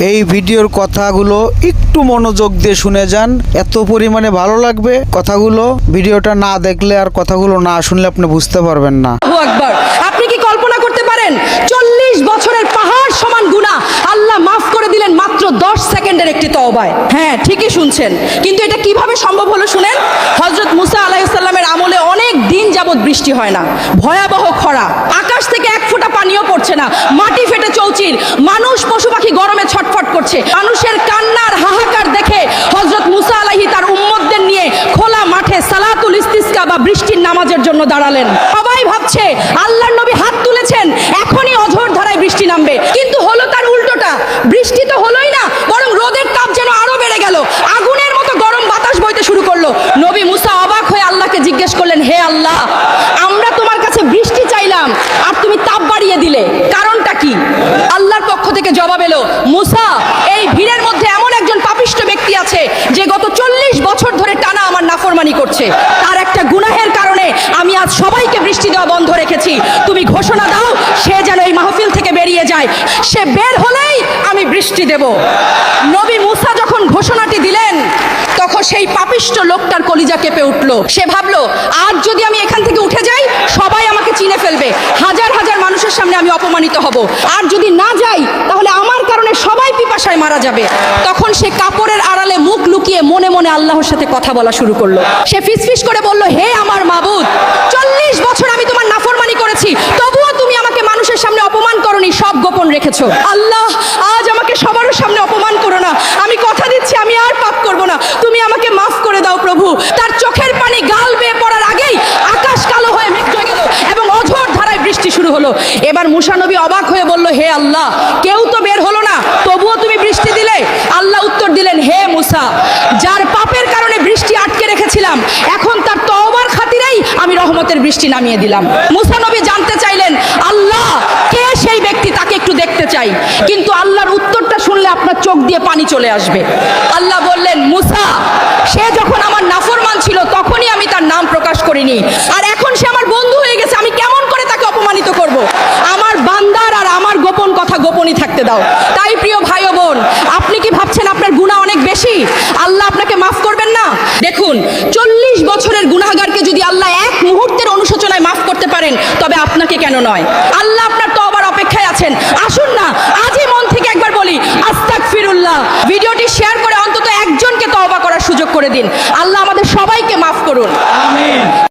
এই ভিডিওর কথাগুলো একটু মনোযোগ দিয়ে শুনে যান, এত পরিমাণে ভালো লাগবে কথাগুলো। ভিডিওটা না দেখলে আর কথাগুলো না শুনলে আপনি বুঝতে পারবেন না। আল্লাহু আকবার। আপনি কি কল্পনা করতে পারেন 40 বছরের পাহাড় সমান গুনাহ আল্লাহ মাফ করে দিলেন মাত্র 10 সেকেন্ডের একটি তওবায়? হ্যাঁ, ঠিকই শুনছেন। কিন্তু এটা কিভাবে সম্ভব হলো শুনেন। হযরত মুসা আলাইহিস সালামের আমলে অনেক দিন যাবত বৃষ্টি হয় না, ভয়াবহ খরা, আকাশ থেকে এক ফোঁটা পানিও পড়ছে না, মাটি ফেটে চৌচির, মানুষ পশু পাখি গরমে ছটফট করছে। মানুষের কান্নার হাহাকার দেখে হযরত মুসা আলাইহি তার উম্মতদের নিয়ে খোলা মাঠে সালাতুল ইস্তিসকা বা বৃষ্টির নামাজের জন্য দাঁড়ালেন। সবাই ভাবছে আল্লাহর নবী হাত তুলেছেন, এখনই অঝোর ধারায় বৃষ্টি নামবে, কিন্তু হলো তার উল্টোটা। বৃষ্টি তো হলোই না, বরং রোদের তাপ যেন আরো বেড়ে গেল, আগুনের মতো গরম বাতাস বইতে শুরু করলো। নবী মুসা অবাক হয়ে আল্লাহকে জিজ্ঞেস করলেন, হে আল্লাহ, আমরা তোমার কাছে বৃষ্টি চাইলাম আর তুমি তাপ বাড়িয়ে দিলে, কারণটা কি? আল্লাহর পক্ষ থেকে জবাব এলো, মুসা, এই ভিড়ের মধ্যে এমন একজন পাপিষ্ঠ ব্যক্তি আছে যে গত 40 বছর ধরে টানা আমার নাফরমানি করছে। তার একটা গুনাহের কারণে আমি আজ সবাইকে বৃষ্টি দেওয়া বন্ধ রেখেছি। তুমি ঘোষণা দাও সে যেন এই মাহফিল থেকে বেরিয়ে যায়, সে বের হলেই আমি বৃষ্টি দেব। নবী মুসা যখন ঘোষণাটি দিলেন তখন সেই পাপিষ্ঠ লোকটার কলিজা কেঁপে উঠলো। সে ভাবলো, আজ যদি আমি এখান থেকে উঠে যাই সবাই আমাকে চিনে ফেলবে, হাজার হাজার মানুষের সামনে আমি অপমানিত হব। আর যদি না যাই তাহলে আমার কারণে সবাই পিপাসায় মারা যাবে। তখন সে কাপড়ের আড়ালে মুখ লুকিয়ে মনে মনে আল্লাহর সাথে কথা বলা শুরু করলো। সে ফিসফিস করে বলল, হে আমার মাবুদ, 40 বছর আমি তোমার নাফরমানি করেছি, তবুও তুমি আমাকে মানুষের সামনে অপমান করনি, সব গোপন রেখেছো। আল্লাহ, আজ আমাকে সবার সামনে অপমান করো না, আমি কথা দিচ্ছি আমি আর পাপ করব না, তুমি আমাকে মাফ করে দাও প্রভু। তার চোখের পানি গাল বেয়ে পড়ার আগেই আকাশ কালো হয়ে মেঘ হয়ে গেল এবং অঝোর ধারায় বৃষ্টি শুরু হলো। এবার মুসা নবী অবাক হয়ে বলল, হে আল্লাহ, কেউ তো বের হলো না, তবুও তুমি বৃষ্টি দিলে? আল্লাহ উত্তর দিলেন, হে মুসা, যার পাপের কারণে বৃষ্টি আটকে রেখেছিলাম, এখন তার তওবার খাতিরেই আমি রহমতের বৃষ্টি নামিয়ে দিলাম। মুসা নবী জানতে চাইলেন, আল্লাহ, কে সেই ব্যক্তি, তাকে একটু দেখতে চাই। কিন্তু আল্লাহর উত্তরটা শুনলে আপনার চোখ দিয়ে পানি চলে আসবে। আল্লাহ বললেন, মুসা, সে যখন আমার নাফরমান ছিল তখনই আমি তার নাম প্রকাশ করিনি, আর এখন সে আমার বন্ধু হয়ে গেছে, আমি কেমন করে তাকে অপমানিত করব? আমার বান্দার আর আমার গোপন কথা গোপনই থাকতে দাও। তাই প্রিয় ভাই ও বোন, আপনি কি ভাবছেন আপনার গুনাহ অনেক বেশি, আল্লাহ আপনাকে মাফ করবেন না? দেখুন, 40 বছরের গুনাহগারকে যদি আল্লাহ এক মুহূর্তের অনুশোচনায় মাফ করতে পারেন, তবে আপনাকে কেন নয়? আল্লাহ আপনার তওবার অপেক্ষায় আছেন। আসুন না আজই মন থেকে একবার বলি আস্তাগফিরুল্লাহ। ভিডিওটি শেয়ার করে অন্তত একজনকে তওবা করার সুযোগ করে দিন। আল্লাহ আমাদের সবাইকে মাফ করুন। আমিন।